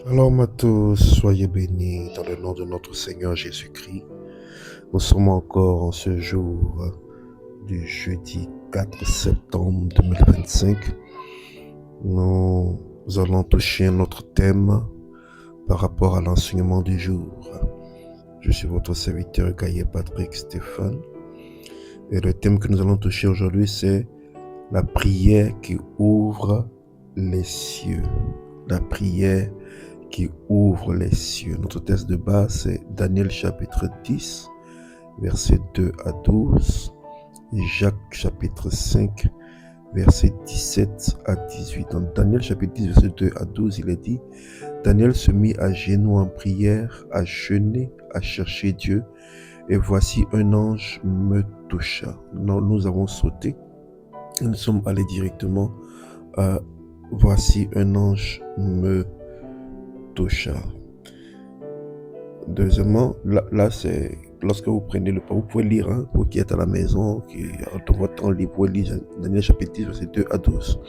Shalom à tous, soyez bénis dans le nom de notre Seigneur Jésus-Christ. Nous sommes encore en ce jour du jeudi 4 septembre 2025. Nous allons toucher notre thème par rapport à l'enseignement du jour. Je suis votre serviteur Gaïe Patrick Stéphane. Et le thème que nous allons toucher aujourd'hui, c'est la prière qui ouvre les cieux. La prière qui ouvre les cieux. Notre texte de base, c'est Daniel chapitre 10, versets 2 à 12, et Jacques chapitre 5, versets 17 à 18. Dans Daniel chapitre 10, verset 2 à 12, il est dit: Daniel se mit à genoux en prière, à jeûner, à chercher Dieu, et voici un ange me toucha. Nous avons sauté, et nous sommes allés directement à voici un ange me toucha. Deuxièmement, là c'est lorsque vous prenez le pas, vous pouvez lire, vous qui êtes à la maison, qui dans votre temps libre, vous pouvez lire Daniel chapitre 10, verset 2 à 12.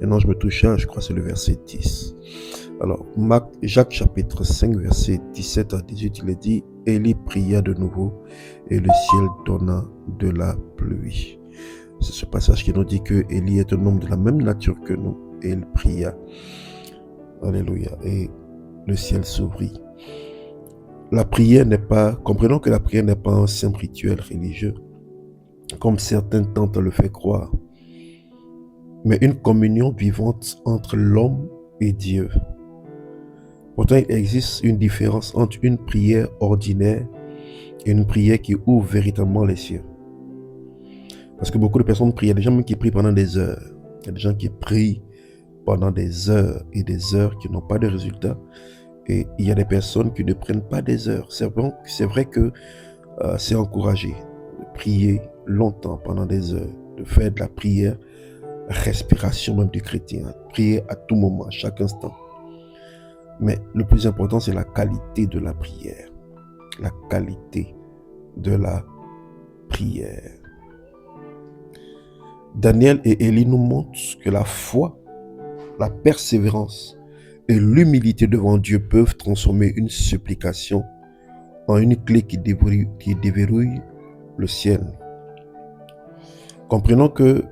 Un ange me toucha, je crois que c'est le verset 10. Alors, Jacques chapitre 5, verset 17 à 18, il est dit: Élie pria de nouveau, et le ciel donna de la pluie. C'est ce passage qui nous dit que Élie est un homme de la même nature que nous, et il pria. Alléluia. Et le ciel s'ouvrit. La prière n'est pas, comprenons que la prière n'est pas un simple rituel religieux, comme certains tentent de le faire croire, mais une communion vivante entre l'homme et Dieu. Pourtant, il existe une différence entre une prière ordinaire et une prière qui ouvre véritablement les cieux. Parce que beaucoup de personnes prient, il y a des gens même qui prient pendant des heures. Il y a des gens qui prient pendant des heures et des heures qui n'ont pas de résultat. Et il y a des personnes qui ne prennent pas des heures. C'est vrai que c'est encouragé de prier longtemps pendant des heures, de faire de la prière, respiration même du chrétien, prier à tout moment, à chaque instant. Mais le plus important, c'est la qualité de la prière. La qualité de la prière. Daniel et Élie nous montrent que la foi, la persévérance et l'humilité devant Dieu peuvent transformer une supplication en une clé qui déverrouille le ciel. Comprenons que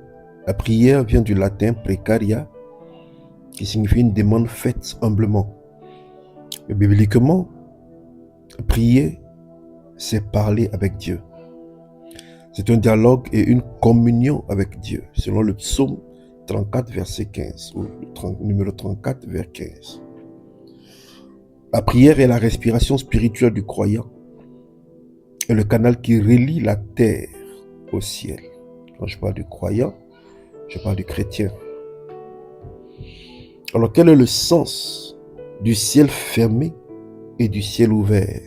la prière vient du latin precaria, qui signifie une demande faite humblement. Mais bibliquement, prier, c'est parler avec Dieu. C'est un dialogue et une communion avec Dieu, selon le psaume 34, verset 15, ou le numéro 34, vers 15. La prière est la respiration spirituelle du croyant et le canal qui relie la terre au ciel. Quand je parle du croyant, je parle du chrétien. Alors, quel est le sens du ciel fermé et du ciel ouvert?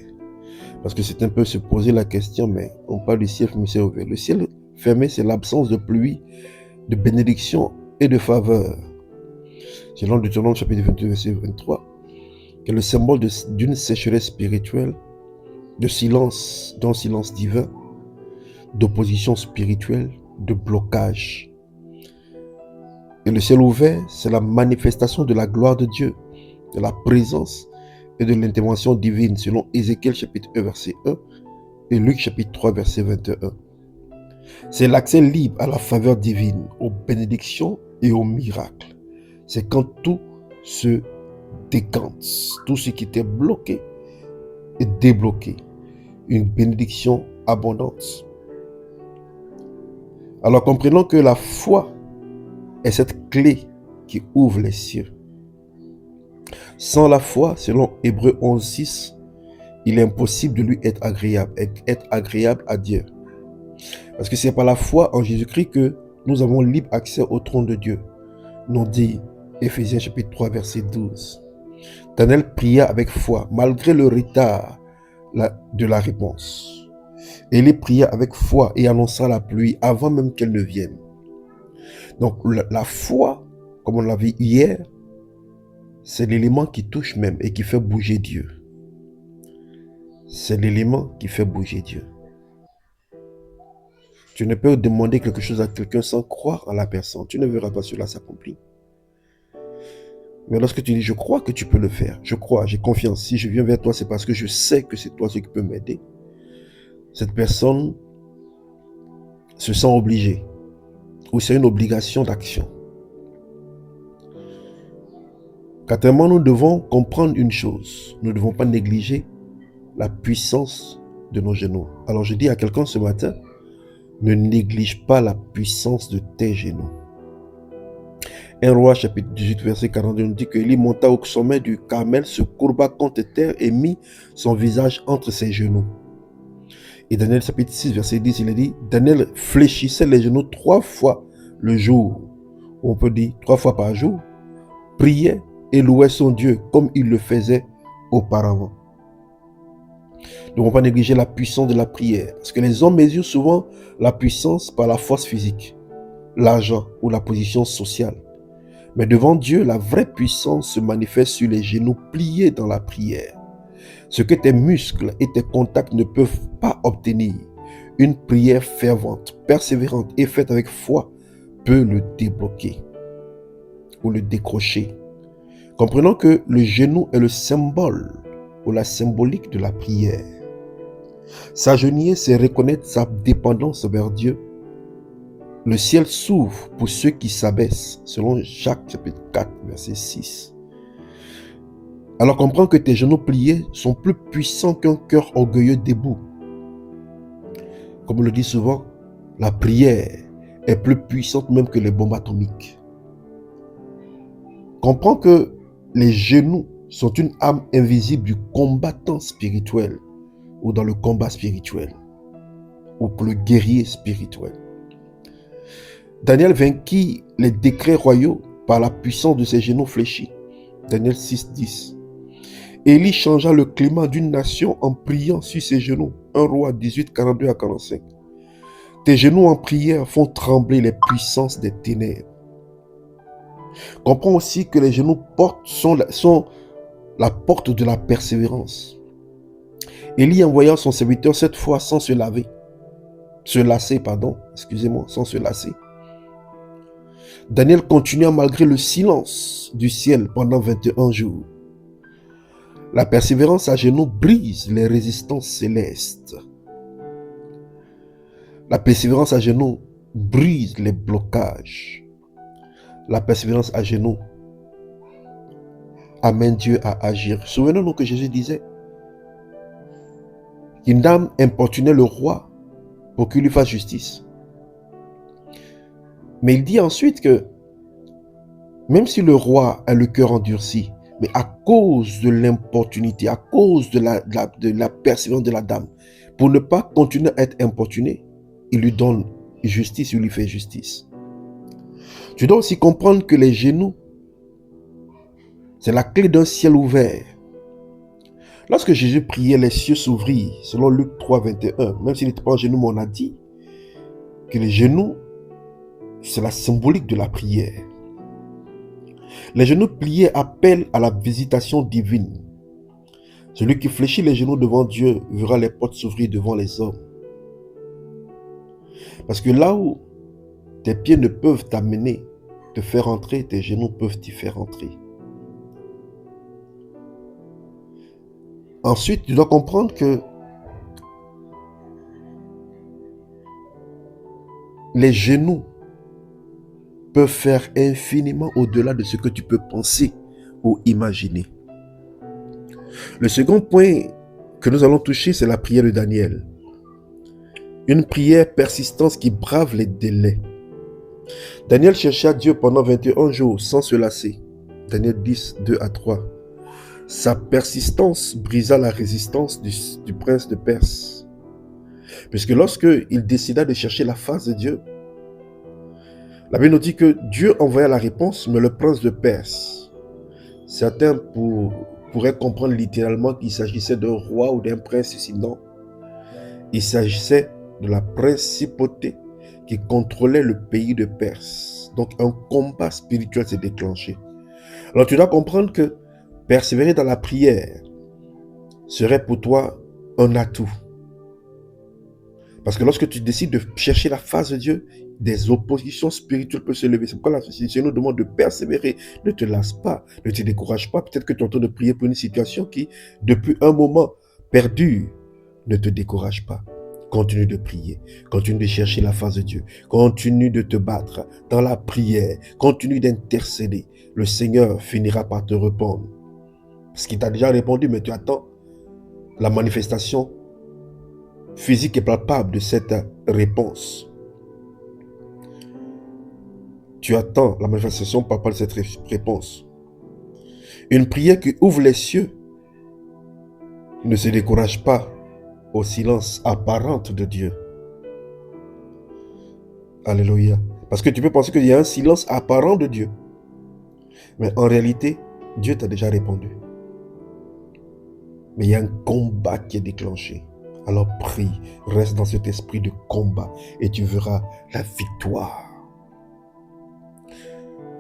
Parce que c'est un peu se poser la question, mais on parle du ciel fermé, ciel ouvert. Le ciel fermé, c'est l'absence de pluie, de bénédiction et de faveur. Selon Deutéronome chapitre 22, verset 23, qui est le symbole d'une sécheresse spirituelle, de silence, d'un silence divin, d'opposition spirituelle, de blocage. Et le ciel ouvert, c'est la manifestation de la gloire de Dieu, de la présence et de l'intervention divine, selon Ézéchiel chapitre 1, verset 1 et Luc chapitre 3, verset 21. C'est l'accès libre à la faveur divine, aux bénédictions et aux miracles. C'est quand tout se décante, tout ce qui était bloqué est débloqué. Une bénédiction abondante. Alors comprenons que la foi est cette clé qui ouvre les cieux. Sans la foi, selon Hébreux 11, 6, il est impossible de lui être agréable à Dieu. Parce que c'est par la foi en Jésus-Christ que nous avons libre accès au trône de Dieu, nous dit Éphésiens chapitre 3, verset 12. Daniel pria avec foi, malgré le retard de la réponse. Élie pria avec foi et annonça la pluie avant même qu'elle ne vienne. Donc la foi, comme on l'a vu hier, c'est l'élément qui touche même et qui fait bouger Dieu. C'est l'élément qui fait bouger Dieu. Tu ne peux demander quelque chose à quelqu'un sans croire en la personne. Tu ne verras pas cela s'accomplir. Mais lorsque tu dis, je crois que tu peux le faire, je crois, j'ai confiance, si je viens vers toi, c'est parce que je sais que c'est toi ce qui peut m'aider. Cette personne se sent obligée, ou c'est une obligation d'action. Quatrièmement, nous devons comprendre une chose, nous ne devons pas négliger la puissance de nos genoux. Alors je dis à quelqu'un ce matin, ne néglige pas la puissance de tes genoux. 1 Roi chapitre 18 verset 42 nous dit que Élie monta au sommet du Carmel, se courba contre terre et mit son visage entre ses genoux. Et Daniel chapitre 6 verset 10 il a dit, Daniel fléchissait les genoux 3 fois le jour, on peut dire 3 fois par jour, priait et louait son Dieu comme il le faisait auparavant. Nous ne devons pas négliger la puissance de la prière, parce que les hommes mesurent souvent la puissance par la force physique, l'argent ou la position sociale. Mais devant Dieu, la vraie puissance se manifeste sur les genoux pliés dans la prière. Ce que tes muscles et tes contacts ne peuvent pas obtenir, une prière fervente, persévérante et faite avec foi peut le débloquer ou le décrocher. Comprenons que le genou est le symbole ou la symbolique de la prière. S'agenouiller, c'est reconnaître sa dépendance vers Dieu. Le ciel s'ouvre pour ceux qui s'abaissent, selon Jacques chapitre 4, verset 6. Alors comprends que tes genoux pliés sont plus puissants qu'un cœur orgueilleux debout. Comme on le dit souvent, la prière est plus puissante même que les bombes atomiques. Comprends que les genoux sont une arme invisible du combattant spirituel ou dans le combat spirituel ou pour le guerrier spirituel. Daniel vainquit les décrets royaux par la puissance de ses genoux fléchis. Daniel 6, 10. Élie changea le climat d'une nation en priant sur ses genoux. 1 Roi 18, 42 à 45. Tes genoux en prière font trembler les puissances des ténèbres. Comprends aussi que les genoux sont la porte de la persévérance. Élie envoya son serviteur 7 fois sans se lasser, sans se lasser. Daniel continua malgré le silence du ciel pendant 21 jours. La persévérance à genoux brise les résistances célestes. La persévérance à genoux brise les blocages. La persévérance à genoux amène Dieu à agir. Souvenons-nous que Jésus disait qu'une dame importunait le roi pour qu'il lui fasse justice. Mais il dit ensuite que même si le roi a le cœur endurci, mais à cause de l'importunité, à cause de la persévérance de la dame, pour ne pas continuer à être importuné, il lui donne justice, il lui fait justice. Tu dois aussi comprendre que les genoux, c'est la clé d'un ciel ouvert. Lorsque Jésus priait, les cieux s'ouvrirent, selon Luc 3, 21. Même s'il n'était pas en genoux, mais on a dit que les genoux, c'est la symbolique de la prière. Les genoux pliés appellent à la visitation divine. Celui qui fléchit les genoux devant Dieu verra les portes s'ouvrir devant les hommes. Parce que là où tes pieds ne peuvent t'amener, te faire entrer, tes genoux peuvent t'y faire entrer. Ensuite, tu dois comprendre que les genoux peuvent faire infiniment au-delà de ce que tu peux penser ou imaginer. Le second point que nous allons toucher, c'est la prière de Daniel. Une prière persistante qui brave les délais. Daniel chercha Dieu pendant 21 jours sans se lasser. Daniel 10, 2 à 3. Sa persistance brisa la résistance du prince de Perse. Puisque lorsque il décida de chercher la face de Dieu, la Bible nous dit que Dieu envoya la réponse, mais le prince de Perse. Certains pourraient comprendre littéralement qu'il s'agissait d'un roi ou d'un prince ici. Non. Il s'agissait de la principauté qui contrôlait le pays de Perse. Donc un combat spirituel s'est déclenché. Alors tu dois comprendre que persévérer dans la prière serait pour toi un atout. Parce que lorsque tu décides de chercher la face de Dieu, des oppositions spirituelles peuvent se lever. C'est pourquoi la société nous demande de persévérer. Ne te lasse pas, ne te décourage pas. Peut-être que tu es en train de prier pour une situation qui, depuis un moment, perdure. Ne te décourage pas. Continue de prier. Continue de chercher la face de Dieu. Continue de te battre dans la prière. Continue d'intercéder. Le Seigneur finira par te répondre. Parce qu'il t'a déjà répondu, mais tu attends la manifestation physique et palpable de cette réponse. Tu attends la manifestation palpable de cette réponse. Une prière qui ouvre les cieux ne se décourage pas au silence apparent de Dieu. Alléluia. Parce que tu peux penser qu'il y a un silence apparent de Dieu. Mais en réalité, Dieu t'a déjà répondu. Mais il y a un combat qui est déclenché. Alors prie, reste dans cet esprit de combat et tu verras la victoire.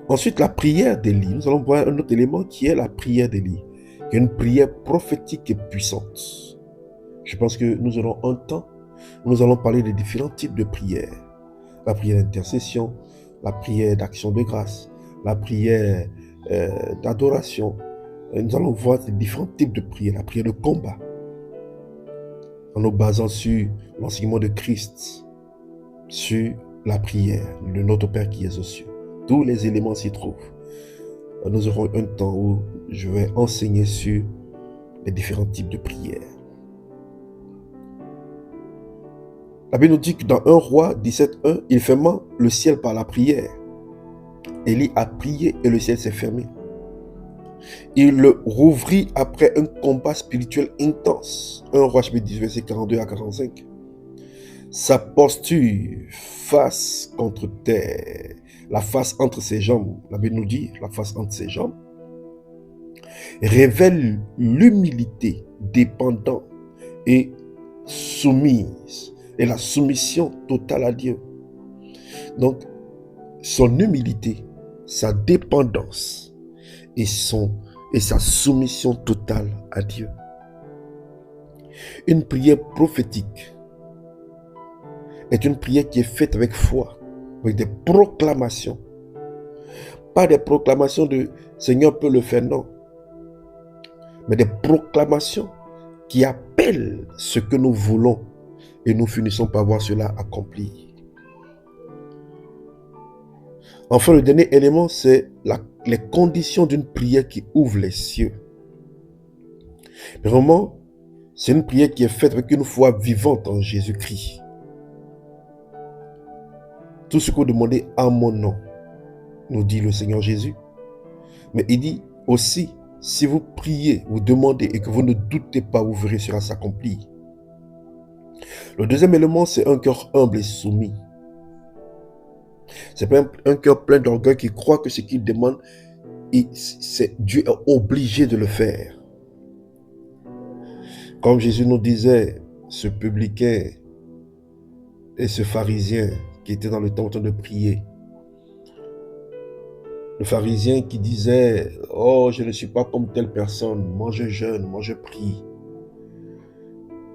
Ensuite, la prière d'Élie. Nous allons voir un autre élément qui est la prière d'Élie. Qui est une prière prophétique et puissante. Je pense que nous aurons un temps où nous allons parler des différents types de prières. La prière d'intercession, la prière d'action de grâce, la prière d'adoration. Nous allons voir les différents types de prières. La prière de combat. En nous basant sur l'enseignement de Christ, sur la prière de notre Père qui est aux cieux. Tous les éléments s'y trouvent. Nous aurons un temps où je vais enseigner sur les différents types de prières. La Bible nous dit que dans 1 Roi 17:1, il ferma le ciel par la prière. Élie a prié et le ciel s'est fermé. Il le rouvrit après un combat spirituel intense. 1 Roi chapitre 10, versets 42 à 45. Sa posture face contre terre, la face entre ses jambes, la Bible nous dit, la face entre ses jambes, révèle l'humilité dépendante et soumise, et la soumission totale à Dieu. Donc, son humilité, sa dépendance et sa soumission totale à Dieu. Une prière prophétique est une prière qui est faite avec foi, avec des proclamations. Pas des proclamations de Seigneur peut le faire, non. Mais des proclamations qui appellent ce que nous voulons et nous finissons par voir cela accompli. Enfin, le dernier élément, c'est les conditions d'une prière qui ouvre les cieux. Vraiment, c'est une prière qui est faite avec une foi vivante en Jésus-Christ. Tout ce que vous demandez à mon nom, nous dit le Seigneur Jésus. Mais il dit aussi, si vous priez, vous demandez et que vous ne doutez pas, vous verrez cela s'accomplir. Le deuxième élément, c'est un cœur humble et soumis. C'est pas un cœur plein d'orgueil qui croit que ce qu'il demande, Dieu est obligé de le faire. Comme Jésus nous disait, ce publicain et ce pharisien qui était dans le temple en train de prier. Le pharisien qui disait, oh, je ne suis pas comme telle personne, moi je jeûne, moi je prie.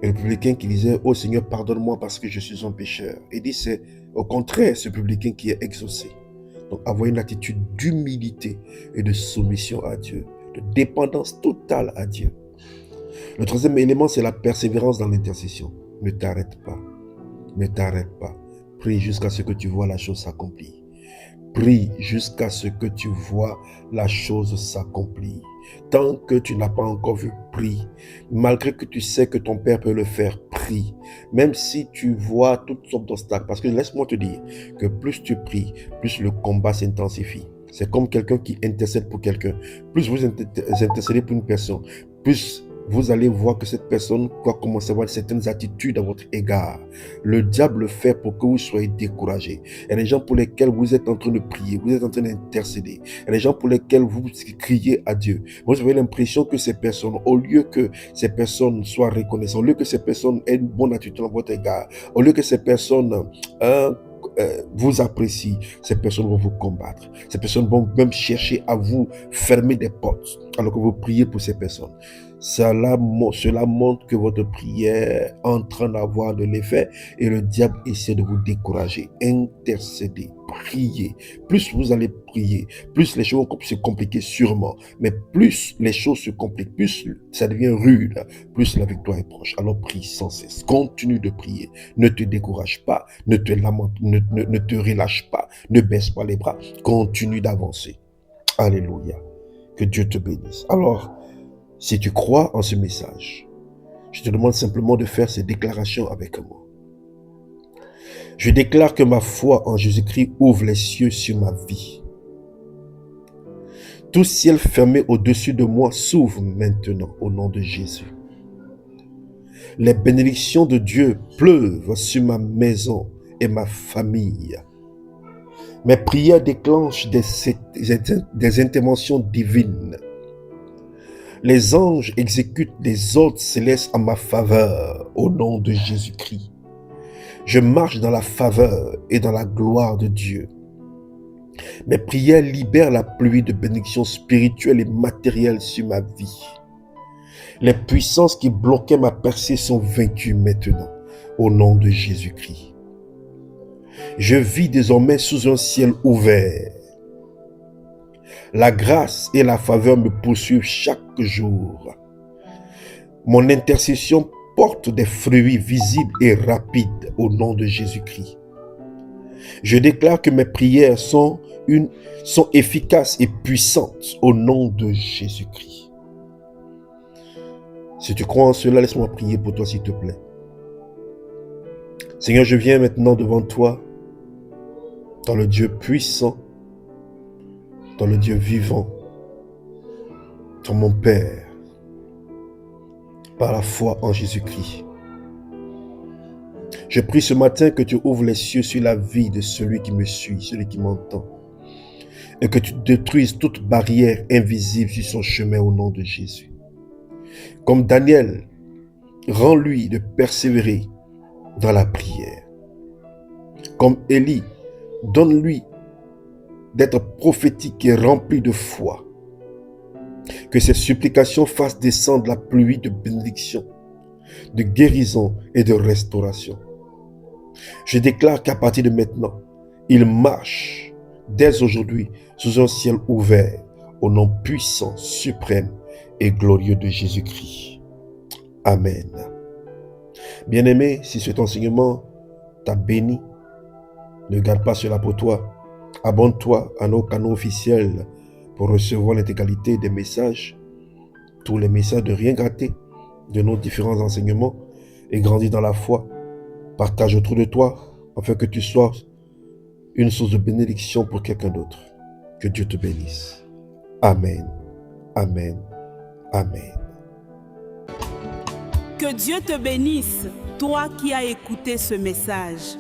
Et le publicain qui disait, oh Seigneur, pardonne-moi parce que je suis un pécheur. Il dit, c'est au contraire ce publicain qui est exaucé. Donc avoir une attitude d'humilité et de soumission à Dieu, de dépendance totale à Dieu. Le troisième élément, c'est la persévérance dans l'intercession. Ne t'arrête pas. Ne t'arrête pas. Prie jusqu'à ce que tu vois la chose s'accomplir. Prie jusqu'à ce que tu vois la chose s'accomplir. Tant que tu n'as pas encore vu, prie. Malgré que tu sais que ton Père peut le faire, prie. Même si tu vois toutes sortes d'obstacles. Parce que laisse-moi te dire que plus tu pries, plus le combat s'intensifie. C'est comme quelqu'un qui intercède pour quelqu'un. Plus vous intercédez pour une personne, plus vous allez voir que cette personne va commencer à avoir certaines attitudes à votre égard. Le diable le fait pour que vous soyez découragés. Il y a des gens pour lesquels vous êtes en train de prier, vous êtes en train d'intercéder. Il y a des gens pour lesquels vous criez à Dieu. Vous avez l'impression que ces personnes, au lieu que ces personnes soient reconnaissantes, au lieu que ces personnes aient une bonne attitude à votre égard, au lieu que ces personnes vous apprécient, ces personnes vont vous combattre. Ces personnes vont même chercher à vous fermer des portes alors que vous priez pour ces personnes. Cela montre que votre prière est en train d'avoir de l'effet et le diable essaie de vous décourager. Intercédez, priez. Plus vous allez prier, plus les choses vont se compliquer sûrement. Mais plus les choses se compliquent, plus ça devient rude, plus la victoire est proche. Alors prie sans cesse. Continue de prier. Ne te décourage pas, ne te lamente, ne te relâche pas, ne baisse pas les bras. Continue d'avancer. Alléluia. Que Dieu te bénisse. Alors, si tu crois en ce message, je te demande simplement de faire ces déclarations avec moi. Je déclare que ma foi en Jésus-Christ ouvre les cieux sur ma vie. Tout ciel fermé au-dessus de moi s'ouvre maintenant au nom de Jésus. Les bénédictions de Dieu pleuvent sur ma maison et ma famille. Mes prières déclenchent des interventions divines. Les anges exécutent des ordres célestes en ma faveur au nom de Jésus-Christ. Je marche dans la faveur et dans la gloire de Dieu. Mes prières libèrent la pluie de bénédictions spirituelles et matérielles sur ma vie. Les puissances qui bloquaient ma percée sont vaincues maintenant au nom de Jésus-Christ. Je vis désormais sous un ciel ouvert. La grâce et la faveur me poursuivent chaque jour. Mon intercession porte des fruits visibles et rapides au nom de Jésus-Christ. Je déclare que mes prières sont efficaces et puissantes au nom de Jésus-Christ. Si tu crois en cela, laisse-moi prier pour toi s'il te plaît. Seigneur, je viens maintenant devant toi, dans le Dieu puissant, dans le Dieu vivant, dans mon Père, par la foi en Jésus-Christ. Je prie ce matin que tu ouvres les cieux sur la vie de celui qui me suit, celui qui m'entend, et que tu détruises toute barrière invisible sur son chemin au nom de Jésus. Comme Daniel, rends-lui de persévérer dans la prière. Comme Élie, donne-lui d'être prophétique et rempli de foi. Que ses supplications fassent descendre la pluie de bénédiction, de guérison et de restauration. Je déclare qu'à partir de maintenant, il marche dès aujourd'hui sous un ciel ouvert au nom puissant, suprême et glorieux de Jésus-Christ. Amen. Bien-aimé, si cet enseignement t'a béni, ne garde pas cela pour toi. Abonne-toi à nos canaux officiels pour recevoir l'intégralité des messages, tous les messages de rien gâter de nos différents enseignements et grandis dans la foi. Partage autour de toi afin que tu sois une source de bénédiction pour quelqu'un d'autre. Que Dieu te bénisse. Amen. Amen. Amen. Que Dieu te bénisse, toi qui as écouté ce message.